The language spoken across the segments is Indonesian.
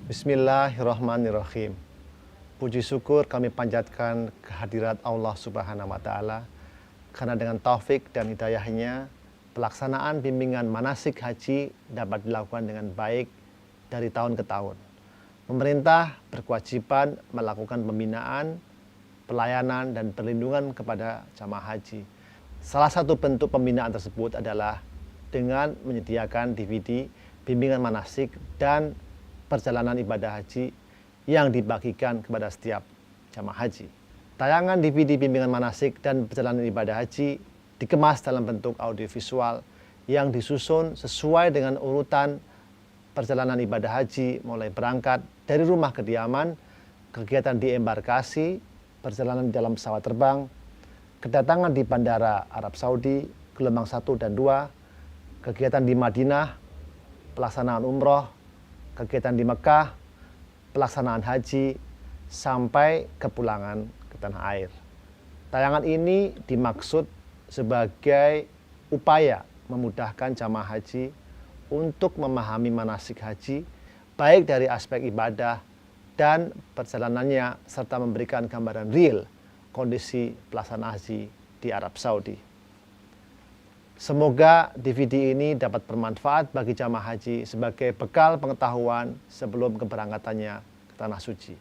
Bismillahirrahmanirrahim. Puji syukur kami panjatkan kehadirat Allah Subhanahu wa Ta'ala, karena dengan taufik dan hidayahnya, pelaksanaan bimbingan manasik haji dapat dilakukan dengan baik dari tahun ke tahun. Pemerintah berkewajiban melakukan pembinaan, pelayanan, dan perlindungan kepada jamaah haji. Salah satu bentuk pembinaan tersebut adalah dengan menyediakan DVD bimbingan manasik dan perjalanan ibadah haji yang dibagikan kepada setiap jamaah haji. Tayangan DVD bimbingan manasik dan perjalanan ibadah haji dikemas dalam bentuk audiovisual yang disusun sesuai dengan urutan perjalanan ibadah haji, mulai berangkat dari rumah kediaman, kegiatan di embarkasi, perjalanan di dalam pesawat terbang, kedatangan di Bandara Arab Saudi, gelombang 1 dan 2, kegiatan di Madinah, pelaksanaan umroh, kegiatan di Mekah, pelaksanaan haji, sampai kepulangan ke tanah air. Tayangan ini dimaksud sebagai upaya memudahkan jamaah haji untuk memahami manasik haji, baik dari aspek ibadah dan perjalanannya, serta memberikan gambaran real kondisi pelaksanaan haji di Arab Saudi. Semoga DVD ini dapat bermanfaat bagi jamaah haji sebagai bekal pengetahuan sebelum keberangkatannya ke Tanah Suci.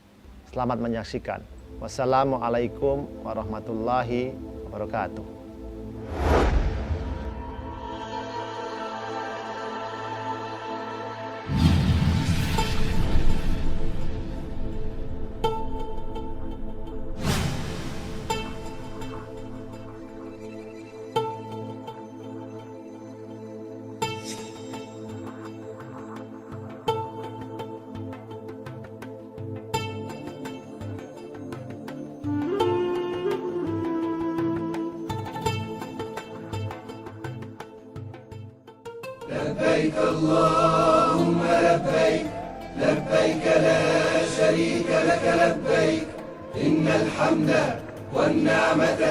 Selamat menyaksikan. Wassalamualaikum warahmatullahi wabarakatuh. لبيك اللهم لبيك لبيك لا شريك لك لبيك إن الحمد والنعمة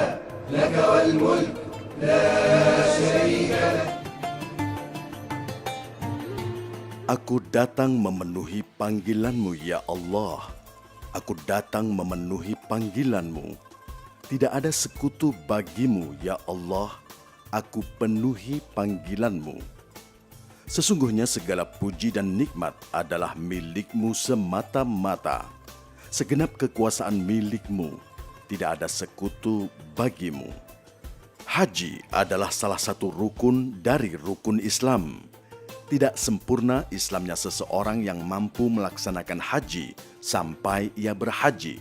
لك والملك لا شريك لك. Aku datang memenuhi panggilan-Mu, ya Allah. Aku datang memenuhi panggilan-Mu. Tidak ada sekutu bagi-Mu, ya Allah. Aku penuhi panggilan-Mu. Sesungguhnya segala puji dan nikmat adalah milik-Mu semata-mata. Segenap kekuasaan milik-Mu, tidak ada sekutu bagi-Mu. Haji adalah salah satu rukun dari rukun Islam. Tidak sempurna Islamnya seseorang yang mampu melaksanakan haji sampai ia berhaji.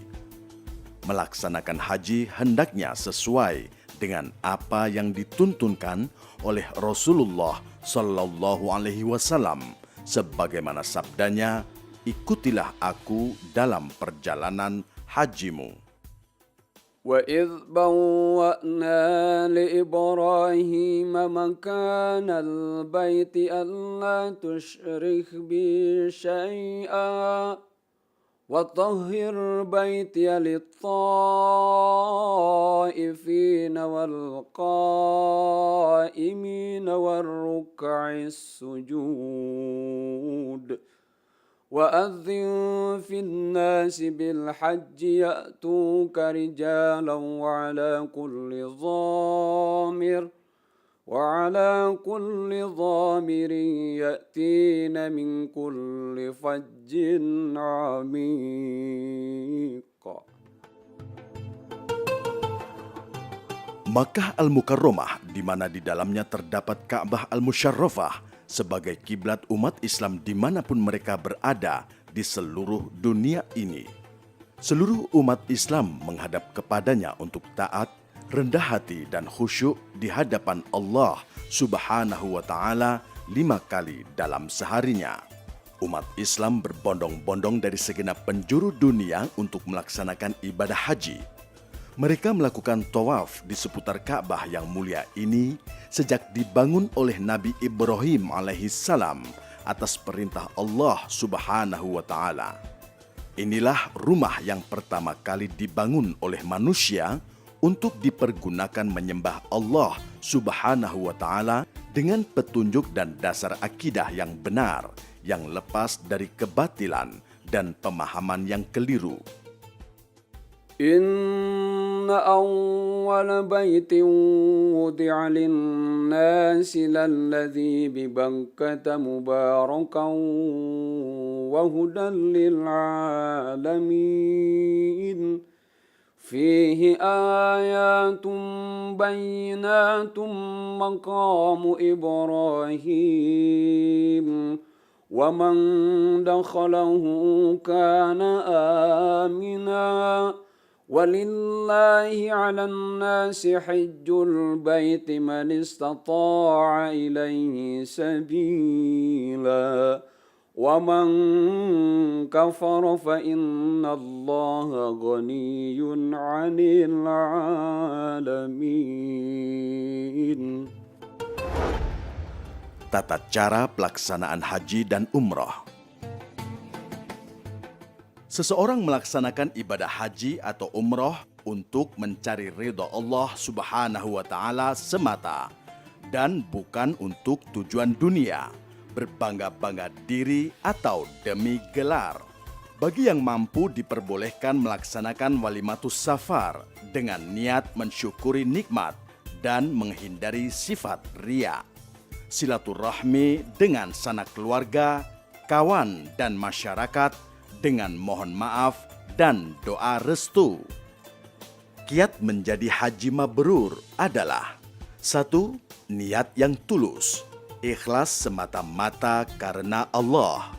Melaksanakan haji hendaknya sesuai dengan apa yang dituntunkan oleh Rasulullah Sallallahu Alaihi Wasallam, sebagaimana sabdanya, ikutilah aku dalam perjalanan hajimu. وَإِذْ بَوَّأْنَا لِإِبْرَاهِيمَ مَكَانَ الْبَيْتِ أَلَّا تُشْرِكْ بِي شَيْئًا وَطَهِّرْ بَيْتِيَ لِلطَّائِفِينَ وَالْقَائِمِينَ وَالرُّكَّعِ السُّجُودِ وَأَذِّنْ فِي النَّاسِ بِالْحَجِّ يَأْتُوكَ رِجَالًا وعلى كل ضامر يأتين من كل فج عميق. Makkah Al-Mukarramah, di mana di dalamnya terdapat Ka'bah Al-Musyarrafah, sebagai kiblat umat Islam dimanapun mereka berada di seluruh dunia ini. Seluruh umat Islam menghadap kepadanya untuk taat, rendah hati, dan khusyuk di hadapan Allah Subhanahu wa Ta'ala 5 kali dalam seharinya. Umat Islam berbondong-bondong dari segenap penjuru dunia untuk melaksanakan ibadah haji. Mereka melakukan tawaf di seputar Ka'bah yang mulia ini sejak dibangun oleh Nabi Ibrahim alaihissalam atas perintah Allah Subhanahu wa Ta'ala. Inilah rumah yang pertama kali dibangun oleh manusia untuk dipergunakan menyembah Allah Subhanahu wa Ta'ala dengan petunjuk dan dasar akidah yang benar, yang lepas dari kebatilan dan pemahaman yang keliru. إن أول بيت وضع للناس للذي ببكة مباركا وهدى للعالمين فيه آيات بينات مقام إبراهيم ومن دخله كان آمنا ولله على الناس حج البيت من استطاع إليه سبيلا ومن كفر فإن الله غني عن العالمين. Tata cara pelaksanaan haji dan umrah. Seseorang melaksanakan ibadah haji atau umrah untuk mencari ridha Allah Subhanahu wa Ta'ala semata dan bukan untuk tujuan dunia, berbangga-bangga diri atau demi gelar. Bagi yang mampu diperbolehkan melaksanakan walimatus safar dengan niat mensyukuri nikmat dan menghindari sifat riya. Silaturahmi dengan sanak keluarga, kawan dan masyarakat dengan mohon maaf dan doa restu. Kiat menjadi haji mabrur adalah 1. Niat yang tulus, ikhlas semata-mata karena Allah.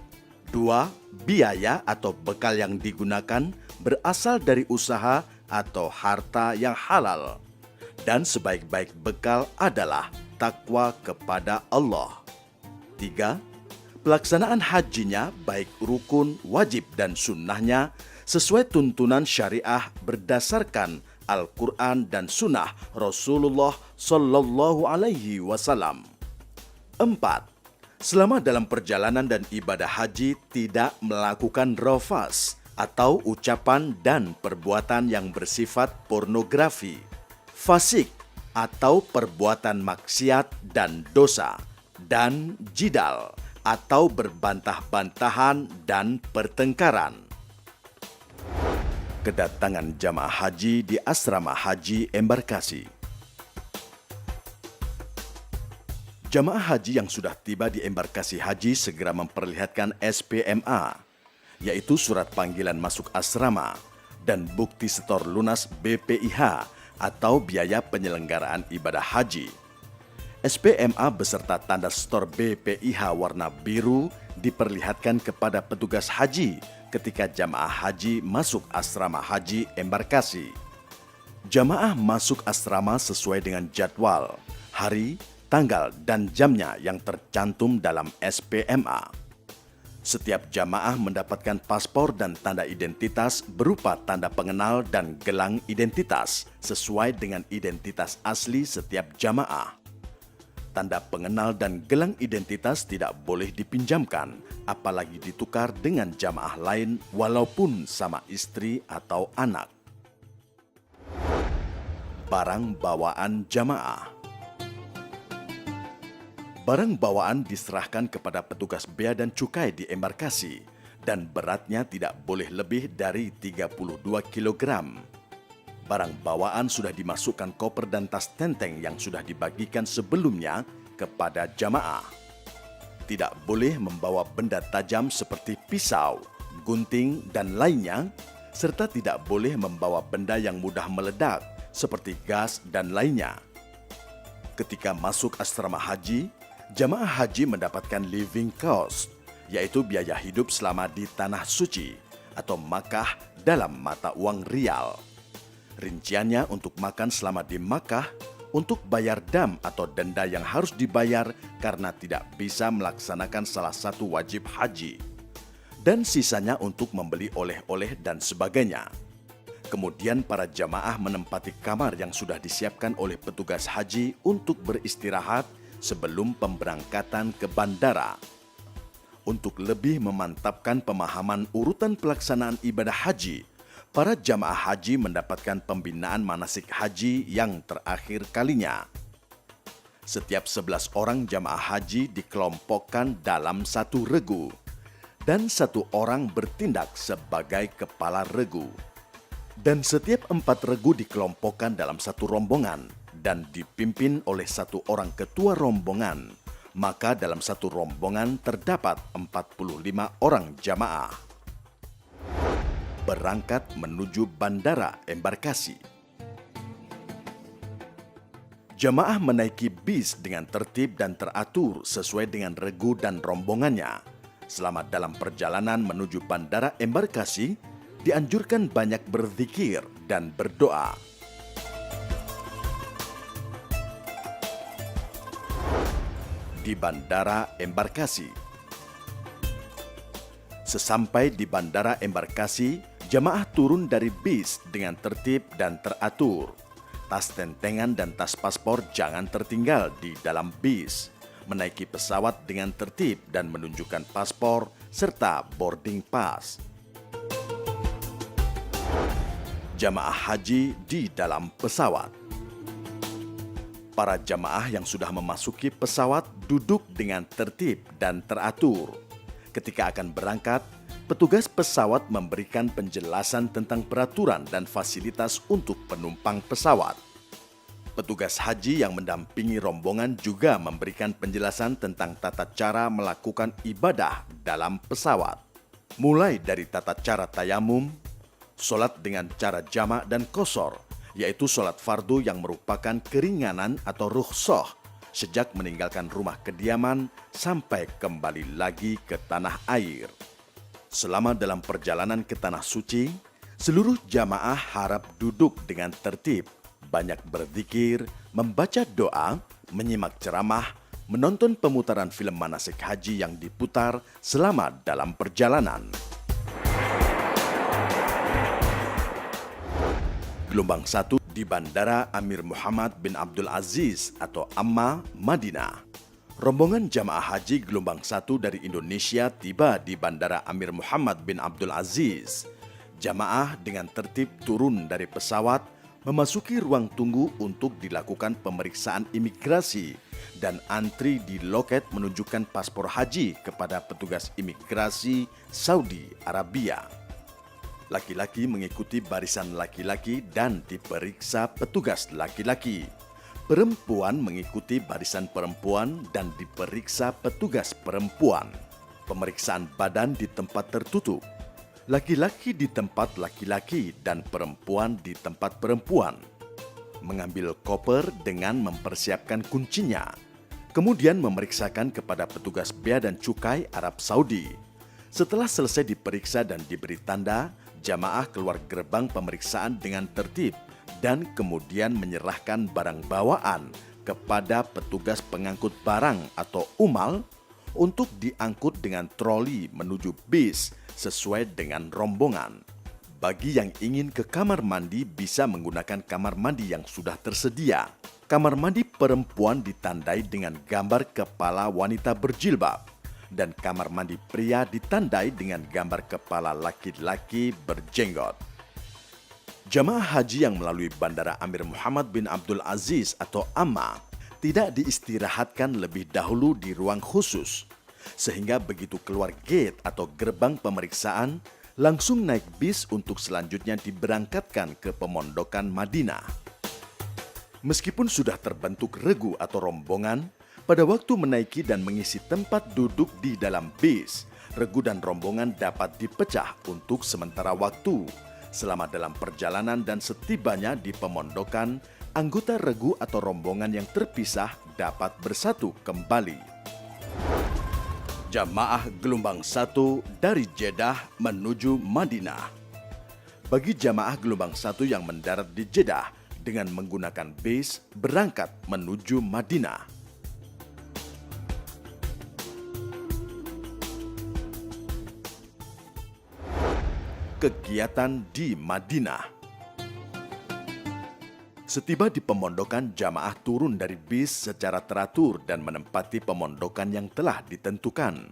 2. Biaya atau bekal yang digunakan berasal dari usaha atau harta yang halal. Dan sebaik-baik bekal adalah takwa kepada Allah. 3. Pelaksanaan hajinya baik rukun, wajib, dan sunnahnya sesuai tuntunan syariah berdasarkan Al-Quran dan sunnah Rasulullah Sallallahu Alaihi Wasallam. 4. Selama dalam perjalanan dan ibadah haji tidak melakukan rafas atau ucapan dan perbuatan yang bersifat pornografi, fasik atau perbuatan maksiat dan dosa, dan jidal atau berbantah-bantahan dan pertengkaran. Kedatangan jamaah haji di asrama haji embarkasi. Jamaah haji yang sudah tiba di embarkasi haji segera memperlihatkan SPMA, yaitu surat panggilan masuk asrama dan bukti setor lunas BPIH atau biaya penyelenggaraan ibadah haji. SPMA beserta tanda setor BPIH warna biru diperlihatkan kepada petugas haji ketika jamaah haji masuk asrama haji embarkasi. Jamaah masuk asrama sesuai dengan jadwal, hari, tanggal, dan jamnya yang tercantum dalam SPMA. Setiap jamaah mendapatkan paspor dan tanda identitas berupa tanda pengenal dan gelang identitas sesuai dengan identitas asli setiap jamaah. Tanda pengenal dan gelang identitas tidak boleh dipinjamkan, apalagi ditukar dengan jamaah lain walaupun sama istri atau anak. Barang bawaan jamaah. Barang bawaan diserahkan kepada petugas bea dan cukai di embarkasi dan beratnya tidak boleh lebih dari 32 kg. Barang bawaan sudah dimasukkan koper dan tas tenteng yang sudah dibagikan sebelumnya kepada jamaah. Tidak boleh membawa benda tajam seperti pisau, gunting, dan lainnya, serta tidak boleh membawa benda yang mudah meledak seperti gas dan lainnya. Ketika masuk asrama haji, jamaah haji mendapatkan living cost, yaitu biaya hidup selama di Tanah Suci atau Makkah dalam mata uang rial. Rinciannya untuk makan selama di Makkah, untuk bayar dam atau denda yang harus dibayar karena tidak bisa melaksanakan salah satu wajib haji, dan sisanya untuk membeli oleh-oleh dan sebagainya. Kemudian para jamaah menempati kamar yang sudah disiapkan oleh petugas haji untuk beristirahat sebelum pemberangkatan ke bandara. Untuk lebih memantapkan pemahaman urutan pelaksanaan ibadah haji, para jamaah haji mendapatkan pembinaan manasik haji yang terakhir kalinya. Setiap 11 orang jamaah haji dikelompokkan dalam satu regu. dan 1 orang bertindak sebagai kepala regu. Dan setiap 4 regu dikelompokkan dalam 1 rombongan dan dipimpin oleh 1 orang ketua rombongan. Maka dalam 1 rombongan terdapat 45 orang jamaah. Berangkat menuju bandara embarkasi. Jamaah menaiki bis dengan tertib dan teratur sesuai dengan regu dan rombongannya. Selama dalam perjalanan menuju bandara embarkasi, dianjurkan banyak berzikir dan berdoa. Di bandara embarkasi. Sesampai di bandara embarkasi, jamaah turun dari bis dengan tertib dan teratur. Tas tentengan dan tas paspor jangan tertinggal di dalam bis. Menaiki pesawat dengan tertib dan menunjukkan paspor serta boarding pass. Jamaah haji di dalam pesawat. Para jamaah yang sudah memasuki pesawat duduk dengan tertib dan teratur. Ketika akan berangkat, petugas pesawat memberikan penjelasan tentang peraturan dan fasilitas untuk penumpang pesawat. Petugas haji yang mendampingi rombongan juga memberikan penjelasan tentang tata cara melakukan ibadah dalam pesawat. Mulai dari tata cara tayamum, sholat dengan cara jamak dan qashar, yaitu sholat fardu yang merupakan keringanan atau rukhsah sejak meninggalkan rumah kediaman sampai kembali lagi ke tanah air. Selama dalam perjalanan ke tanah suci, seluruh jamaah harap duduk dengan tertib, banyak berzikir, membaca doa, menyimak ceramah, menonton pemutaran film manasik haji yang diputar selama dalam perjalanan. Gelombang 1 di Bandara Amir Muhammad bin Abdul Aziz atau AMA, Madinah. Rombongan jamaah haji gelombang 1 dari Indonesia tiba di Bandara Amir Muhammad bin Abdul Aziz. Jamaah dengan tertib turun dari pesawat, memasuki ruang tunggu untuk dilakukan pemeriksaan imigrasi dan antri di loket menunjukkan paspor haji kepada petugas imigrasi Saudi Arabia. Laki-laki mengikuti barisan laki-laki dan diperiksa petugas laki-laki. Perempuan mengikuti barisan perempuan dan diperiksa petugas perempuan. Pemeriksaan badan di tempat tertutup. Laki-laki di tempat laki-laki dan perempuan di tempat perempuan. Mengambil koper dengan mempersiapkan kuncinya. Kemudian memeriksakan kepada petugas bea dan cukai Arab Saudi. Setelah selesai diperiksa dan diberi tanda, jamaah keluar gerbang pemeriksaan dengan tertib dan kemudian menyerahkan barang bawaan kepada petugas pengangkut barang atau umal untuk diangkut dengan troli menuju bis sesuai dengan rombongan. Bagi yang ingin ke kamar mandi bisa menggunakan kamar mandi yang sudah tersedia. Kamar mandi perempuan ditandai dengan gambar kepala wanita berjilbab dan kamar mandi pria ditandai dengan gambar kepala laki-laki berjenggot. Jamaah haji yang melalui Bandara Amir Muhammad bin Abdul Aziz atau AMA tidak diistirahatkan lebih dahulu di ruang khusus, sehingga begitu keluar gate atau gerbang pemeriksaan, langsung naik bis untuk selanjutnya diberangkatkan ke pemondokan Madinah. Meskipun sudah terbentuk regu atau rombongan, pada waktu menaiki dan mengisi tempat duduk di dalam bis, regu dan rombongan dapat dipecah untuk sementara waktu. Selama dalam perjalanan dan setibanya di pemondokan, anggota regu atau rombongan yang terpisah dapat bersatu kembali. Jamaah gelombang 1 dari Jeddah menuju Madinah. Bagi jamaah gelombang 1 yang mendarat di Jeddah dengan menggunakan bis berangkat menuju Madinah. Kegiatan di Madinah. Setiba di pemondokan, jamaah turun dari bis secara teratur dan menempati pemondokan yang telah ditentukan.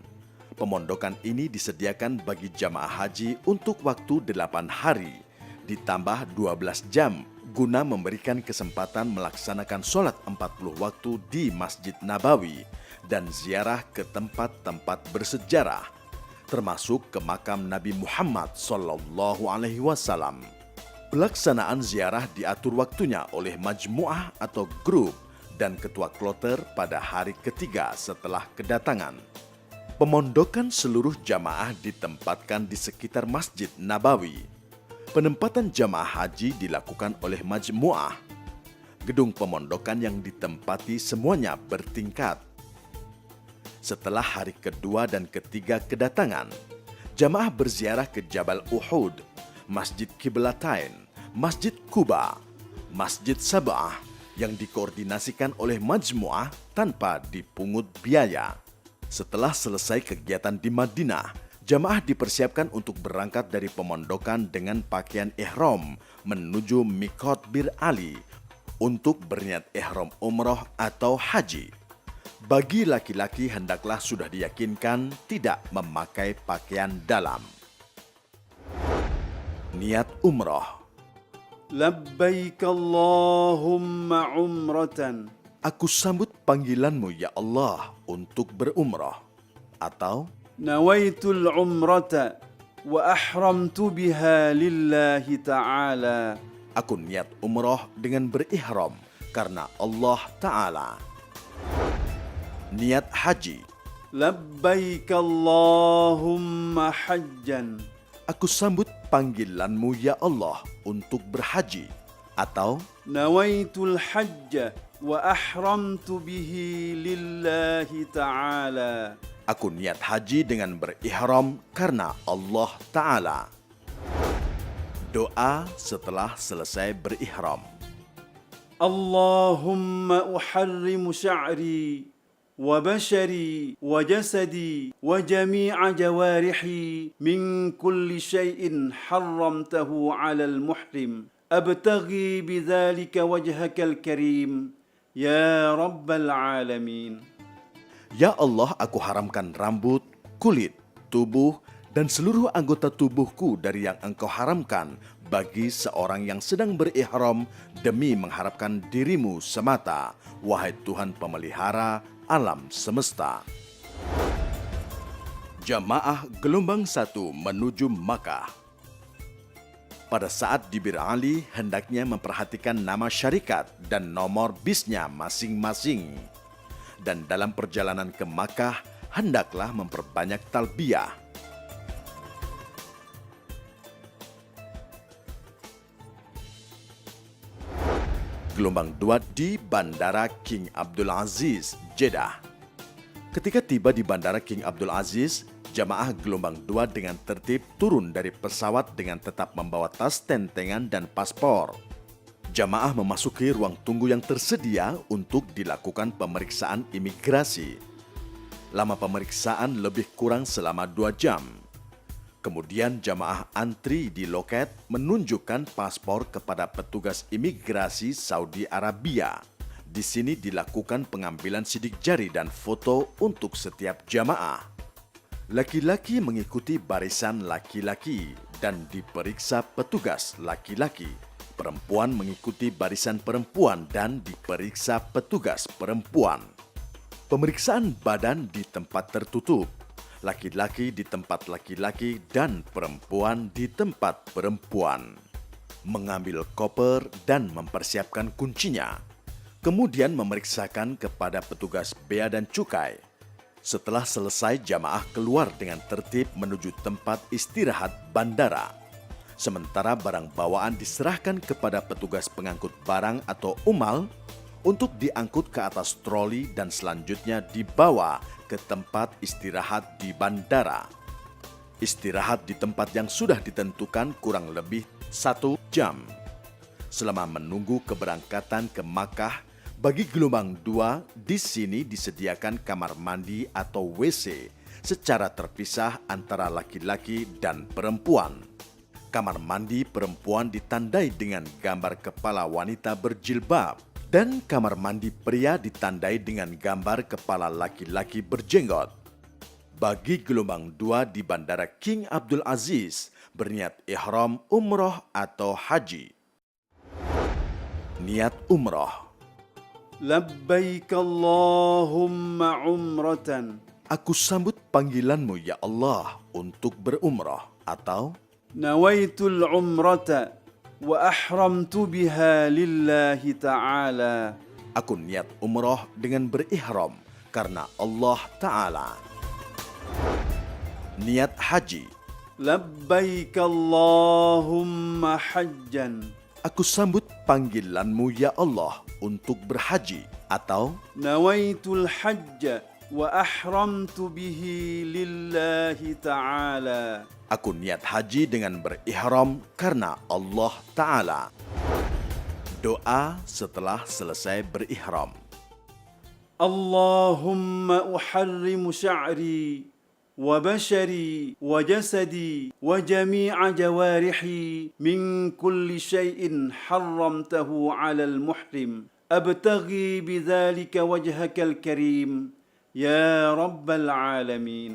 Pemondokan ini disediakan bagi jamaah haji untuk waktu 8 hari, ditambah 12 jam, guna memberikan kesempatan melaksanakan sholat 40 waktu di Masjid Nabawi dan ziarah ke tempat-tempat bersejarah. termasuk ke makam Nabi Muhammad SAW. Pelaksanaan ziarah diatur waktunya oleh majmuah atau grup dan ketua kloter pada hari ketiga setelah kedatangan. Pemondokan seluruh jamaah ditempatkan di sekitar Masjid Nabawi. Penempatan jamaah haji dilakukan oleh majmuah. Gedung pemondokan yang ditempati semuanya bertingkat. Setelah hari kedua dan ketiga kedatangan, jamaah berziarah ke Jabal Uhud, Masjid Qiblatain, Masjid Quba, Masjid Sab'ah yang dikoordinasikan oleh majmuah tanpa dipungut biaya. Setelah selesai kegiatan di Madinah, jamaah dipersiapkan untuk berangkat dari pemondokan dengan pakaian ihram menuju Miqat Bir Ali untuk berniat ihram umroh atau haji. Bagi laki-laki hendaklah sudah diyakinkan tidak memakai pakaian dalam. Niat umroh. Labbaik Allahumma umratan. Aku sambut panggilanmu ya Allah untuk berumrah. Atau Nawaitul umrata wa ahramtu biha lillahi ta'ala. aku niat umrah dengan berihram karena Allah Ta'ala. Niat haji. Labbaik Allahumma hajjan. Aku sambut panggilanmu ya Allah untuk berhaji. Atau Nawaitul hajja wa ahramtu bihi lillahi ta'ala. aku niat haji dengan berihram karena Allah Ta'ala. Doa setelah selesai berihram. Allahumma uharrimu sya'ri wa bashari wa jasadi wa jami'a jawarihi min kulli syai'in harramtahu 'alal muhrim. Abtaghi bidzalika wajhakal karim ya rabbal alamin. Ya Allah, aku haramkan rambut, kulit, tubuh, dan seluruh anggota tubuhku dari yang Engkau haramkan bagi seorang yang sedang berihram demi mengharapkan dirimu semata, wahai Tuhan pemelihara alam semesta. Jamaah gelombang 1 menuju Makkah. Pada saat di Bir Ali, hendaknya memperhatikan nama syarikat dan nomor bisnya masing-masing. Dan dalam perjalanan ke Makkah, hendaklah memperbanyak talbiyah. Gelombang 2 di Bandara King Abdul Aziz, Jeddah. Ketika tiba di Bandara King Abdul Aziz, jamaah gelombang 2 dengan tertib turun dari pesawat dengan tetap membawa tas tentengan dan paspor. Jamaah memasuki ruang tunggu yang tersedia untuk dilakukan pemeriksaan imigrasi. Lama pemeriksaan lebih kurang selama 2 jam. Kemudian jamaah antri di loket menunjukkan paspor kepada petugas imigrasi Saudi Arabia. Di sini dilakukan pengambilan sidik jari dan foto untuk setiap jamaah. Laki-laki mengikuti barisan laki-laki dan diperiksa petugas laki-laki. Perempuan mengikuti barisan perempuan dan diperiksa petugas perempuan. Pemeriksaan badan di tempat tertutup. Laki-laki di tempat laki-laki dan perempuan di tempat perempuan. Mengambil koper dan mempersiapkan kuncinya. Kemudian memeriksakan kepada petugas bea dan cukai. Setelah selesai, jamaah keluar dengan tertib menuju tempat istirahat bandara. Sementara barang bawaan diserahkan kepada petugas pengangkut barang atau umal untuk diangkut ke atas troli dan selanjutnya dibawa ke tempat istirahat di bandara. Istirahat di tempat yang sudah ditentukan kurang lebih 1 jam. Selama menunggu keberangkatan ke Makkah, bagi gelombang 2 di sini disediakan kamar mandi atau WC secara terpisah antara laki-laki dan perempuan. Kamar mandi perempuan ditandai dengan gambar kepala wanita berjilbab dan kamar mandi pria ditandai dengan gambar kepala laki-laki berjenggot. Bagi gelombang 2 di Bandara King Abdul Aziz berniat ihram umroh atau haji. Niat umroh. Labbaik Allahumma umratan. Aku sambut panggilanmu ya Allah untuk berumrah, atau نويت العمرة وأحرمت بها لله تعالى. aku niat umrah dengan berihram karena Allah Ta'ala. Niat haji. لبيك اللهم حجا. Aku sambut panggilanmu ya Allah untuk berhaji, atau نويت الحج وأحرمت به لله تعالى. aku niat haji dengan berihram karena Allah Ta'ala. Doa setelah selesai berihram. اللهم أحرم شعري وبشري وجسدي وجميع جوارحي من كل شيء حرمته على المحرم أبتغي بذلك وجهك الكريم يا رب العالمين.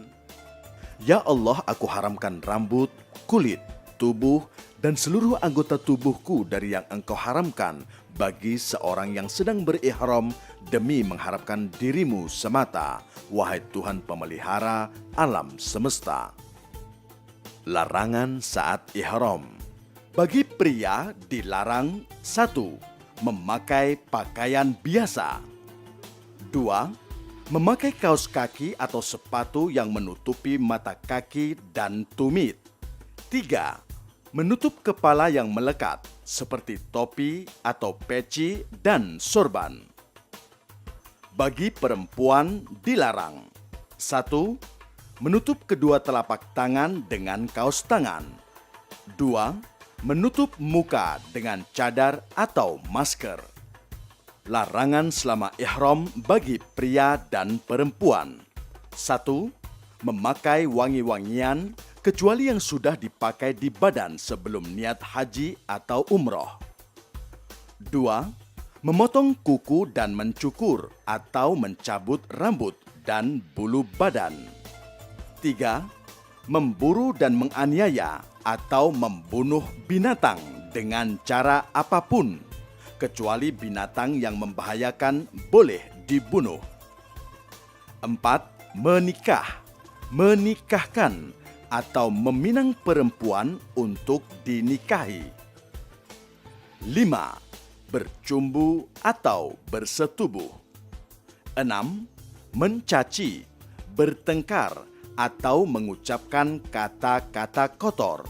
Ya Allah, aku haramkan rambut, kulit, tubuh, dan seluruh anggota tubuhku dari yang Engkau haramkan bagi seorang yang sedang berihram demi mengharapkan dirimu semata, wahai Tuhan pemelihara alam semesta. Larangan saat ihram. Bagi pria dilarang: 1. Memakai pakaian biasa. 2. Memakai kaos kaki atau sepatu yang menutupi mata kaki dan tumit. 3. Menutup kepala yang melekat seperti topi atau peci dan sorban. Bagi perempuan dilarang: 1. Menutup kedua telapak tangan dengan kaos tangan. 2. Menutup muka dengan cadar atau masker. Larangan selama ihram bagi pria dan perempuan: 1. Memakai wangi-wangian kecuali yang sudah dipakai di badan sebelum niat haji atau umroh. 2. Memotong kuku dan mencukur atau mencabut rambut dan bulu badan. 3. Memburu dan menganiaya atau membunuh binatang dengan cara apapun, kecuali binatang yang membahayakan boleh dibunuh. 4. Menikah, menikahkan, atau meminang perempuan untuk dinikahi. 5. Bercumbu atau bersetubuh. 6. Mencaci, bertengkar, atau mengucapkan kata-kata kotor.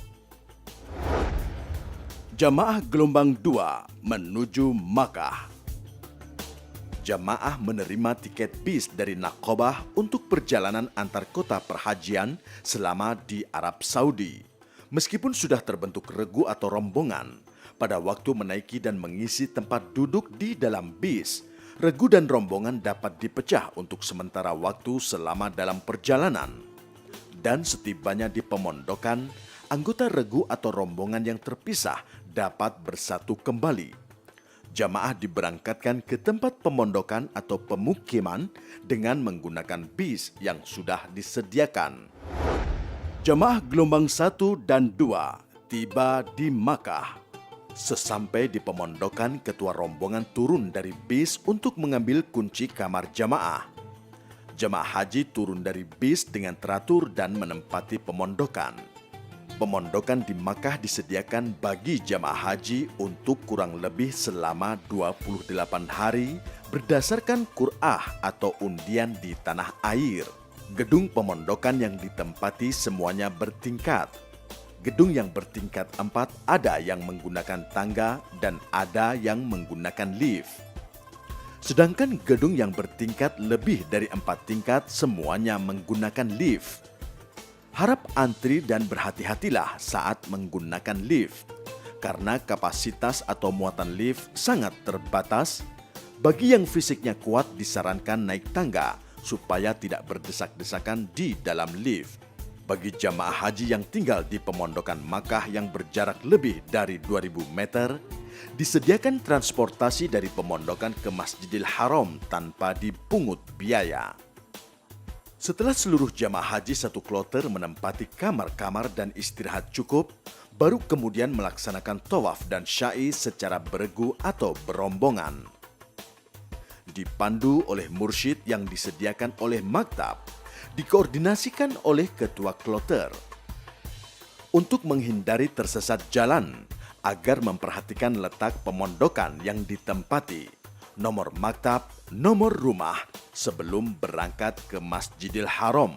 Jamaah gelombang 2 menuju Makkah. Jamaah menerima tiket bis dari Naqabah untuk perjalanan antar kota perhajian selama di Arab Saudi. Meskipun sudah terbentuk regu atau rombongan, pada waktu menaiki dan mengisi tempat duduk di dalam bis, regu dan rombongan dapat dipecah untuk sementara waktu selama dalam perjalanan. Dan setibanya di pemondokan, anggota regu atau rombongan yang terpisah dapat bersatu kembali. Jamaah diberangkatkan ke tempat pemondokan atau pemukiman dengan menggunakan bis yang sudah disediakan. Jamaah gelombang 1 dan 2 tiba di Makkah. Sesampai di pemondokan, ketua rombongan turun dari bis untuk mengambil kunci kamar jamaah. Jamaah haji turun dari bis dengan teratur dan menempati pemondokan. Pemondokan di Makkah disediakan bagi jamaah haji untuk kurang lebih selama 28 hari berdasarkan qur'ah atau undian di tanah air. Gedung pemondokan yang ditempati semuanya bertingkat. Gedung yang bertingkat 4 ada yang menggunakan tangga dan ada yang menggunakan lift. Sedangkan gedung yang bertingkat lebih dari 4 tingkat semuanya menggunakan lift. Harap antri dan berhati-hatilah saat menggunakan lift, karena kapasitas atau muatan lift sangat terbatas. Bagi yang fisiknya kuat disarankan naik tangga supaya tidak berdesak-desakan di dalam lift. Bagi jamaah haji yang tinggal di pemondokan Makkah yang berjarak lebih dari 2000 meter, disediakan transportasi dari pemondokan ke Masjidil Haram tanpa dipungut biaya. Setelah seluruh jamaah haji satu kloter menempati kamar-kamar dan istirahat cukup, baru kemudian melaksanakan tawaf dan sya'i secara beregu atau berombongan. Dipandu oleh mursyid yang disediakan oleh maktab, dikoordinasikan oleh ketua kloter. Untuk menghindari tersesat jalan, agar memperhatikan letak pemondokan yang ditempati, nomor maktab, nomor rumah sebelum berangkat ke Masjidil Haram.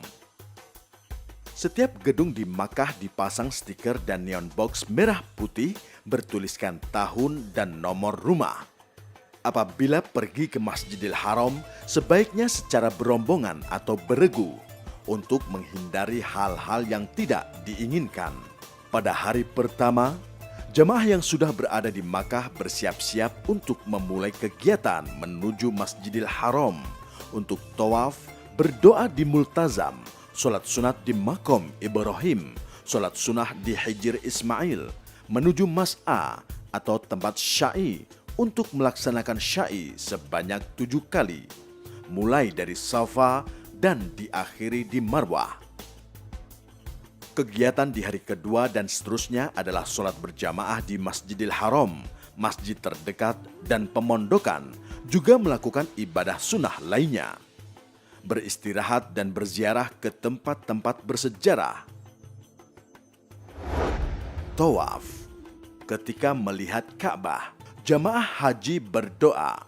Setiap gedung di Makkah dipasang stiker dan neon box merah putih bertuliskan tahun dan nomor rumah. Apabila pergi ke Masjidil Haram, sebaiknya secara berombongan atau beregu untuk menghindari hal-hal yang tidak diinginkan. Pada hari pertama, jemaah yang sudah berada di Makkah bersiap-siap untuk memulai kegiatan menuju Masjidil Haram untuk tawaf, berdoa di Multazam, sholat sunat di Maqam Ibrahim, sholat sunnah di Hijr Ismail, menuju Mas'a atau tempat sya'i untuk melaksanakan sya'i sebanyak 7 kali, mulai dari Safa dan diakhiri di Marwah. Kegiatan di hari kedua dan seterusnya adalah sholat berjamaah di Masjidil Haram, masjid terdekat dan pemondokan, juga melakukan ibadah sunnah lainnya, beristirahat dan berziarah ke tempat-tempat bersejarah. Tawaf. Ketika melihat Ka'bah, jamaah haji berdoa.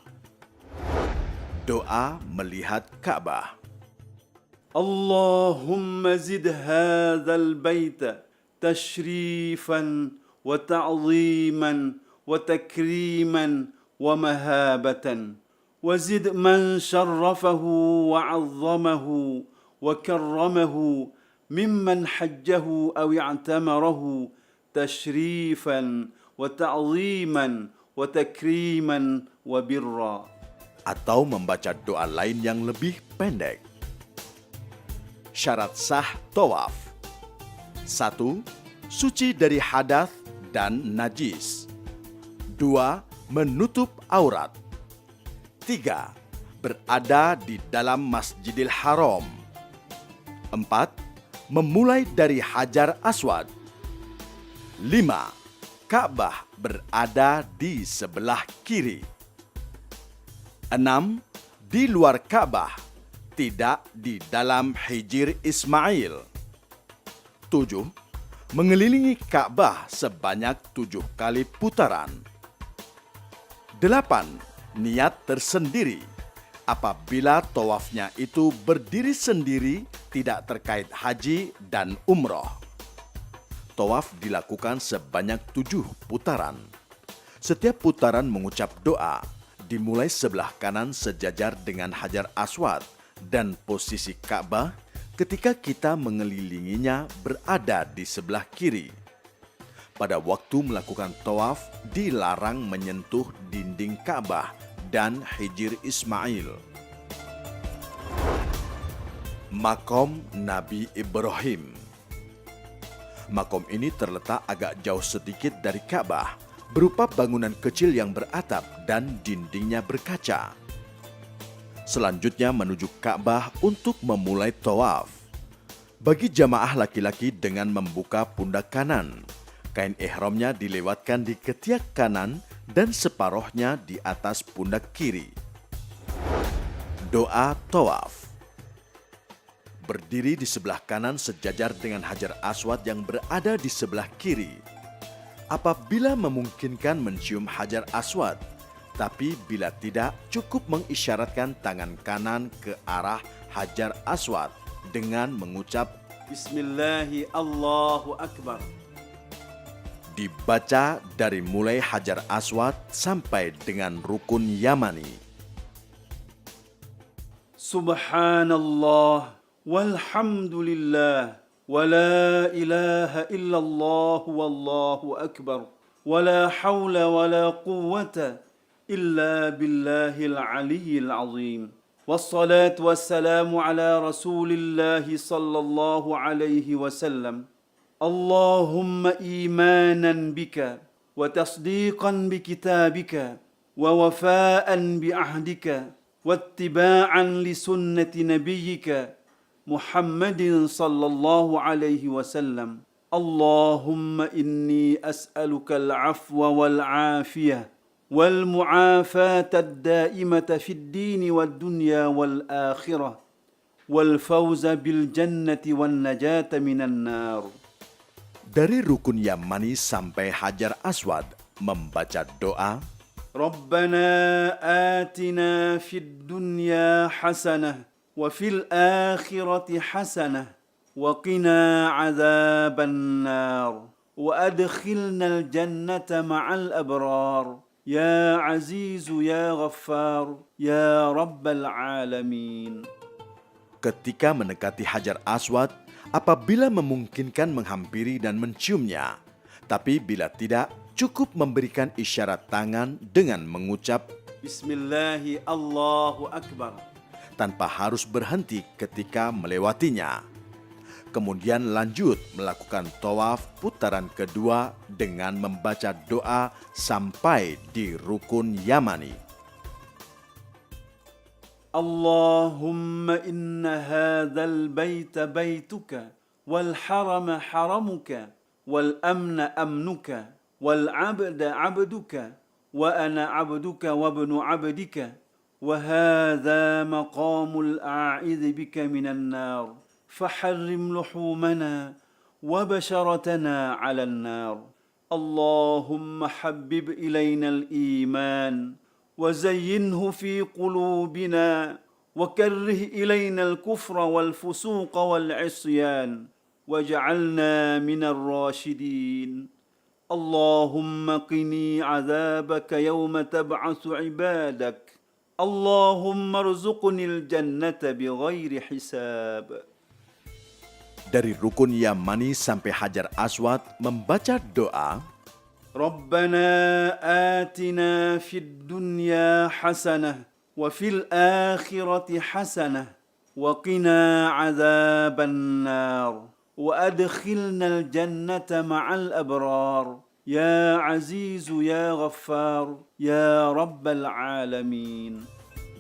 Doa melihat Ka'bah. اللهم زد هذا البيت تشريفا وتعظيما وتكريما ومهابة وزد من شرفه وعظمه وكرمه ممن حجه أو اعتمره تشريفا وتعظيما وتكريما وبرا. Atau membaca doa lain yang lebih pendek. Syarat sah tawaf. 1. Suci dari hadath dan najis. 2. Menutup aurat. 3. Berada di dalam Masjidil Haram. 4. Memulai dari Hajar Aswad. 5. Ka'bah berada di sebelah kiri. 6. Di luar Ka'bah, tidak di dalam Hijr Ismail. 7. Mengelilingi Ka'bah sebanyak 7 kali putaran. 8. Niat tersendiri. Apabila tawafnya itu berdiri sendiri, tidak terkait haji dan umroh. Tawaf dilakukan sebanyak 7 putaran. Setiap putaran mengucap doa, dimulai sebelah kanan sejajar dengan Hajar Aswad, dan posisi Ka'bah ketika kita mengelilinginya berada di sebelah kiri. Pada waktu melakukan tawaf, dilarang menyentuh dinding Ka'bah dan Hijr Ismail. Maqam Nabi Ibrahim. Maqam ini terletak agak jauh sedikit dari Ka'bah, berupa bangunan kecil yang beratap dan dindingnya berkaca. Selanjutnya menuju Ka'bah untuk memulai tawaf. Bagi jamaah laki-laki dengan membuka pundak kanan, kain ihramnya dilewatkan di ketiak kanan dan separohnya di atas pundak kiri. Doa tawaf. Berdiri di sebelah kanan sejajar dengan Hajar Aswad yang berada di sebelah kiri. Apabila memungkinkan mencium Hajar Aswad, tapi bila tidak, cukup mengisyaratkan tangan kanan ke arah Hajar Aswad dengan mengucap Bismillahi Allahu Akbar. Dibaca dari mulai Hajar Aswad sampai dengan Rukun Yamani. Subhanallah walhamdulillah wa la ilaha illallah wallahu akbar wa la hawla wa la quwwata إلا بالله العلي العظيم والصلاة والسلام على رسول الله صلى الله عليه وسلم اللهم إيمانا بك وتصديقا بكتابك ووفاء بعهدك واتباعا لسنة نبيك محمد صلى الله عليه وسلم اللهم إني أسألك العفو والعافية والمعافاة الدائمة في الدين والدنيا والآخرة والفوز بالجنة والنجاة من النار. Dari rukun Yamani sampai Hajar Aswad membaca doa, ربنا آتنا في الدنيا حسنة وفي الآخرة حسنة وقنا عذاب النار وأدخلنا الجنة مع الأبرار يا عزيز يا غفار يا رب العالمين. ketika mendekati Hajar Aswad, apabila memungkinkan menghampiri dan menciumnya, tapi bila tidak, cukup memberikan isyarat tangan dengan mengucap Bismillahi Allahu Akbar. tanpa harus berhenti ketika melewatinya. Kemudian lanjut melakukan tawaf putaran kedua dengan membaca doa sampai di rukun Yamani. Allahumma inna hadzal baita baituka wal harama haramuka wal amna amnuka wal abda abduka wa ana abduka wa ibnu abdika wa hadza maqamul a'idh bika minan nar faharrim luhumana wa basharatana 'alan nar. Allahumma habbib ilayna al-iman وزينه في قلوبنا وكره إلينا الكفر والفسوق والعصيان واجعلنا من الراشدين. اللهم قني عذابك يوم تبعث عبادك. اللهم ارزقني الجنة بغير حساب. Dari rukun Yamani sampai Hajar Aswad membaca doa, ربنا آتنا في الدنيا حسنة وفي الآخرة حسنة وقنا عذاب النار وأدخلنا الجنة مع الأبرار يا عزيز يا غفار يا رب العالمين.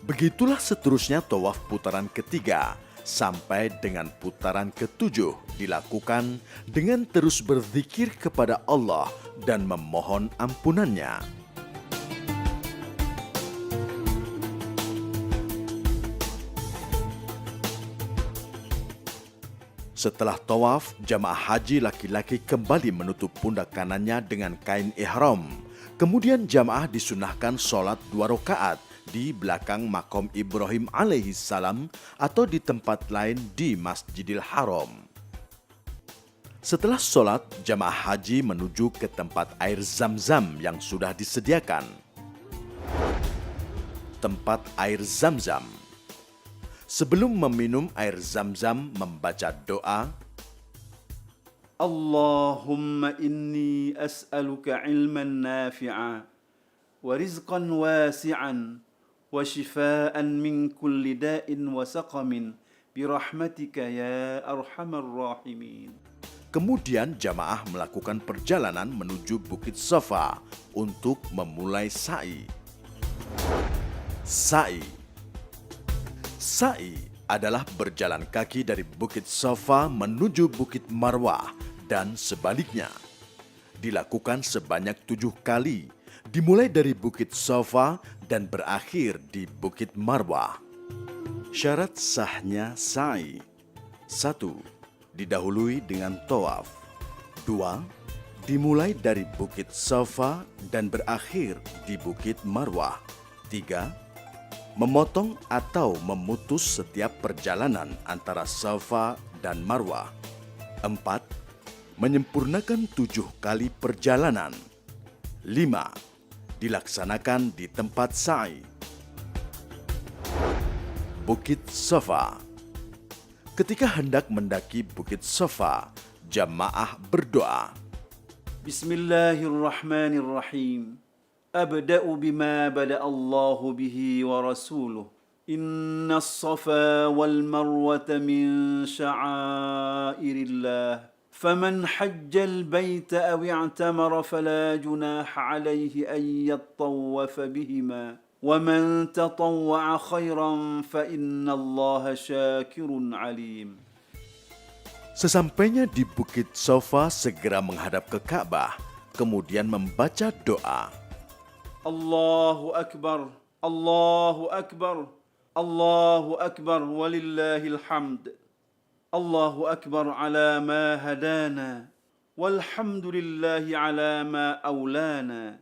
Begitulah seterusnya tawaf putaran ketiga sampai dengan putaran ketujuh dilakukan dengan terus berzikir kepada Allah dan memohon ampunannya. Setelah tawaf, jamaah haji laki-laki kembali menutup pundak kanannya dengan kain ihram. Kemudian jamaah disunahkan sholat 2 rakaat di belakang makom Ibrahim alaihi salam atau di tempat lain di Masjidil Haram. Setelah sholat, jamaah haji menuju ke tempat air Zam-Zam yang sudah disediakan. Tempat air Zam-Zam. Sebelum meminum air Zam-Zam, membaca doa, Allahumma inni as'aluka ilman nafi'a wa rizqan wasi'an wa shifaan min kulli da'in wa saqamin birahmatika ya arhamar rahimin. Kemudian jamaah melakukan perjalanan menuju Bukit Safa untuk memulai sa'i. Sa'i. Sa'i adalah berjalan kaki dari Bukit Safa menuju Bukit Marwah dan sebaliknya. Dilakukan sebanyak 7 kali, dimulai dari Bukit Safa dan berakhir di Bukit Marwah. Syarat sahnya sa'i: 1. Didahului dengan tawaf. 2. Dimulai dari Bukit Safa dan berakhir di Bukit Marwah. 3. Memotong atau memutus setiap perjalanan antara Safa dan Marwah. 4. Menyempurnakan 7 kali perjalanan. 5. Dilaksanakan di tempat sa'i. Bukit Safa. Ketika hendak mendaki Bukit Safa, jamaah berdoa, Bismillahirrahmanirrahim. Abda'u bima bada'a Allahu bihi wa rasuluh. Inna as-safa wal marwata min sya'airillah. فمن حج البيت أو اعتمر فلا جناح عليه أن يطوف بهما ومن تطوع خيرا فإن الله شاكر عليم. Sesampainya di Bukit Safa, segera menghadap ke Ka'bah, kemudian membaca doa, Allahu Akbar, Allahu Akbar, الله أكبر ولله الحمد. الله أكبر على ما هدانا، والحمد لله على ما أولانا.